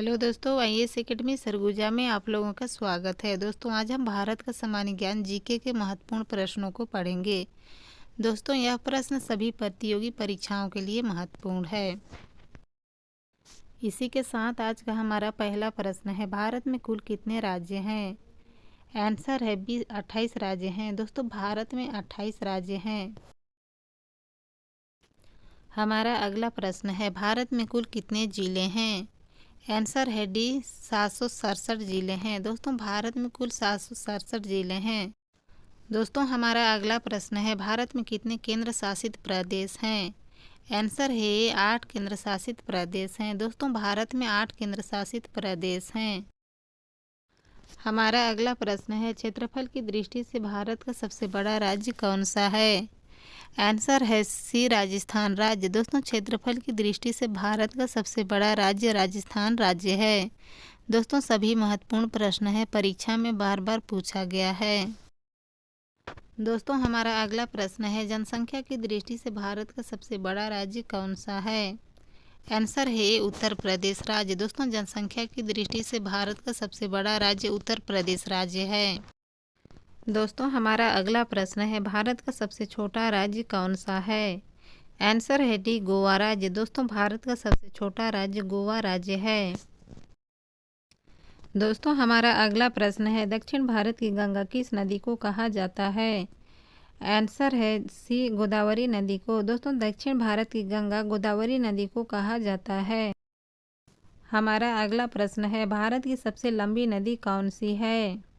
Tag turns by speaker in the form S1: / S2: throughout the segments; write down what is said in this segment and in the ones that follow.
S1: Hello दोस्तों, IAS academy Surguja में आप लोगों का स्वागत है। दोस्तों, आज हम भारत का सामान्य ज्ञान जीके के महत्वपूर्ण प्रश्नों को पढ़ेंगे। दोस्तों, यह प्रश्न सभी प्रतियोगी परीक्षाओं के लिए महत्वपूर्ण है। इसी के साथ आज का हमारा पहला प्रश्न है, भारत में कुल कितने राज्य हैं? आंसर है 28 राज्य हैं। दोस्तों, भारत में 28 राज्य हैं। हमारा अगला प्रश्न है, भारत में कुल कितने जिले हैं? आंसर है डी, 767 जिले हैं। दोस्तों, भारत में कुल 767 जिले हैं। दोस्तों, हमारा अगला प्रश्न है, भारत में कितने केंद्र शासित प्रदेश हैं? आंसर है 8 केंद्र शासित प्रदेश हैं। दोस्तों, भारत में 8 केंद्र शासित प्रदेश हैं। हमारा अगला प्रश्न है, क्षेत्रफल की दृष्टि से भारत का सबसे बड़ा राज्य कौन सा है? आंसर है सी, राजस्थान राज्य। दोस्तों, क्षेत्रफल की दृष्टि से भारत का सबसे बड़ा राज्य राजस्थान राज्य है। दोस्तों, सभी महत्वपूर्ण प्रश्न है, परीक्षा में बार बार पूछा गया है। दोस्तों, हमारा अगला प्रश्न है, जनसंख्या की दृष्टि से भारत का सबसे बड़ा राज्य कौन सा है? आंसर है उत्तर प्रदेश राज्य। दोस्तों, जनसंख्या की दृष्टि से भारत का सबसे बड़ा राज्य उत्तर प्रदेश राज्य है। दोस्तों, हमारा अगला प्रश्न है, भारत का सबसे छोटा राज्य कौन सा है? आंसर है डी, गोवा राज्य। दोस्तों, भारत का सबसे छोटा राज्य गोवा राज्य है। दोस्तों, हमारा अगला प्रश्न है, दक्षिण भारत की गंगा किस नदी को कहा जाता है? आंसर है सी, गोदावरी नदी को। दोस्तों, दक्षिण भारत की गंगा गोदावरी नदी को कहा जाता है। हमारा अगला प्रश्न है, भारत की सबसे लंबी नदी कौन सी है?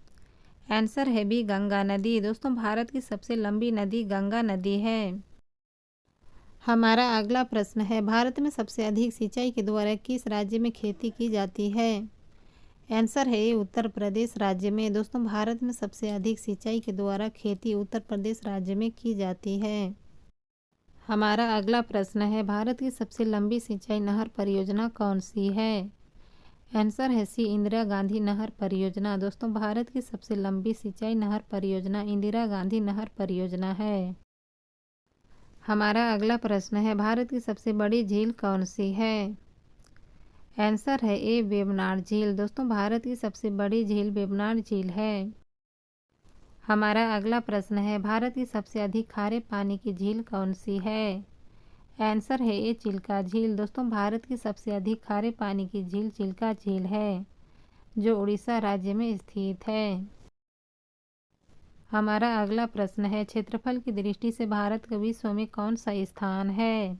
S1: आंसर है बी, गंगा नदी। दोस्तों, भारत की सबसे लंबी नदी गंगा नदी है। हमारा अगला प्रश्न है, भारत में सबसे अधिक सिंचाई के द्वारा किस राज्य में खेती की जाती है? आंसर है उत्तर प्रदेश राज्य में। दोस्तों, भारत में सबसे अधिक सिंचाई के द्वारा खेती उत्तर प्रदेश राज्य में की जाती है। हमारा अगला प्रश्न है, भारत की सबसे लंबी सिंचाई नहर परियोजना कौन सी है? आंसर है सी, इंदिरा गांधी नहर परियोजना। दोस्तों, भारत की सबसे लंबी सिंचाई नहर परियोजना इंदिरा गांधी नहर परियोजना है। हमारा अगला प्रश्न है, भारत की सबसे बड़ी झील कौन सी है? आंसर है ए, वेबनाड झील। दोस्तों, भारत की सबसे बड़ी झील वेबनाड झील है। हमारा अगला प्रश्न है, भारत की सबसे अधिक खारे पानी की झील कौन सी है? आंसर है ए, चिल्का झील। दोस्तों, भारत की सबसे अधिक खारे पानी की झील चिल्का झील है, जो उड़ीसा राज्य में स्थित है। हमारा अगला प्रश्न है, क्षेत्रफल की दृष्टि से भारत का विश्व में कौन सा स्थान है?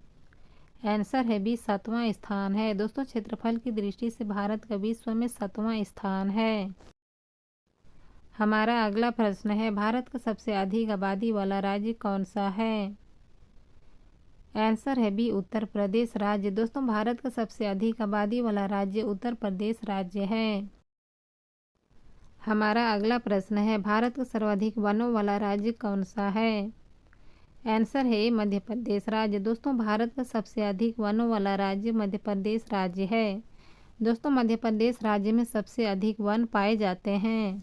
S1: आंसर है बी, 7वां स्थान है। दोस्तों, क्षेत्रफल की दृष्टि से भारत का विश्व में 7वां स्थान है। हमारा अगला प्रश्न है, भारत का सबसे अधिक आबादी वाला राज्य कौन सा है? आंसर है बी, उत्तर प्रदेश राज्य। दोस्तों, भारत का सबसे अधिक आबादी वाला राज्य उत्तर प्रदेश राज्य है। हमारा अगला प्रश्न है, भारत का सर्वाधिक वनों वाला राज्य कौन सा है? आंसर है मध्य प्रदेश राज्य। दोस्तों, भारत का सबसे अधिक वनों वाला राज्य मध्य प्रदेश राज्य है। दोस्तों, मध्य प्रदेश राज्य में सबसे अधिक वन पाए जाते हैं।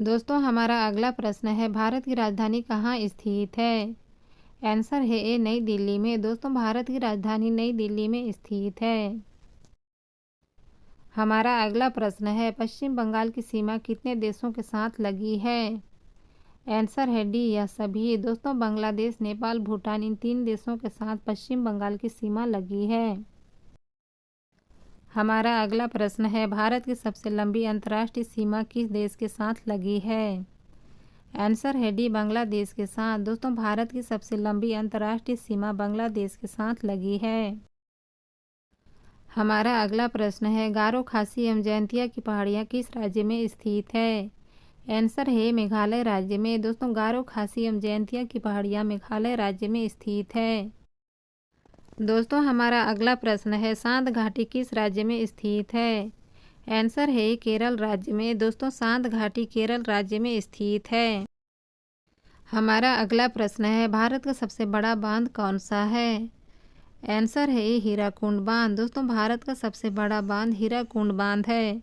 S1: दोस्तों, हमारा अगला प्रश्न है, भारत की राजधानी कहाँ स्थित है? आंसर है ए, नई दिल्ली में। दोस्तों, भारत की राजधानी नई दिल्ली में स्थित है। हमारा अगला प्रश्न है, पश्चिम बंगाल की सीमा कितने देशों के साथ लगी है? आंसर है डी, यह सभी। दोस्तों, बांग्लादेश, नेपाल, भूटान इन 3 देशों के साथ पश्चिम बंगाल की सीमा लगी है। हमारा अगला प्रश्न है, भारत की सबसे लंबी अंतर्राष्ट्रीय सीमा किस देश के साथ लगी है? आंसर है डी, बांग्लादेश के साथ। दोस्तों, भारत की सबसे लंबी अंतर्राष्ट्रीय सीमा बांग्लादेश के साथ लगी है। हमारा अगला प्रश्न है, गारो खासी एवं जयंतिया की पहाड़ियाँ किस राज्य में स्थित है? आंसर है मेघालय राज्य में। दोस्तों, गारो खासी एवं जयंतिया की पहाड़ियाँ मेघालय राज्य में स्थित है। दोस्तों, हमारा अगला प्रश्न है, सांत घाटी किस राज्य में स्थित है? आंसर है केरल राज्य में। दोस्तों, सांत घाटी केरल राज्य में स्थित है। हमारा अगला प्रश्न है, भारत का सबसे बड़ा बांध कौन सा है? आंसर है हीराकुंड बांध। दोस्तों, भारत का सबसे बड़ा बांध हीराकुंड बांध है,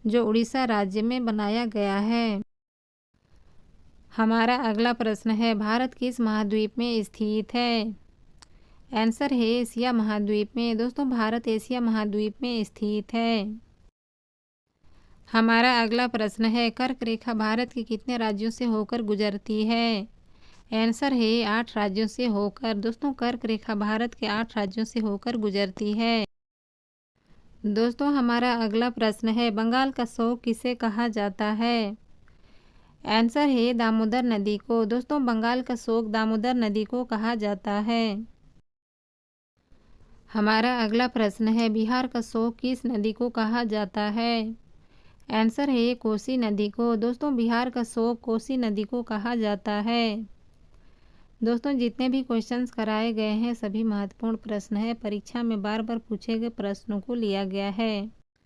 S1: जो उड़ीसा राज्य में बनाया गया है। हमारा अगला प्रश्न है, भारत किस महाद्वीप में स्थित है? आंसर है एशिया महाद्वीप में। दोस्तों भारत एशिया महाद्वीप में स्थित है। हमारा अगला प्रश्न है, कर्क रेखा भारत के कितने राज्यों से होकर गुजरती है? आंसर है 8 राज्यों से होकर। दोस्तों कर्क रेखा भारत के 8 राज्यों से होकर गुजरती है। दोस्तों हमारा अगला प्रश्न है, बंगाल का शोक किसे कहा जाता है? आंसर है दामोदर नदी को। दोस्तों बंगाल का शोक दामोदर नदी को कहा जाता है। हमारा अगला प्रश्न है, बिहार का शोक किस नदी को कहा जाता है? आंसर है कोसी नदी को। दोस्तों बिहार का शोक कोसी नदी को कहा जाता है। दोस्तों जितने भी क्वेश्चंस कराए गए हैं सभी महत्वपूर्ण प्रश्न है, परीक्षा में बार बार पूछे गए प्रश्नों को लिया गया है।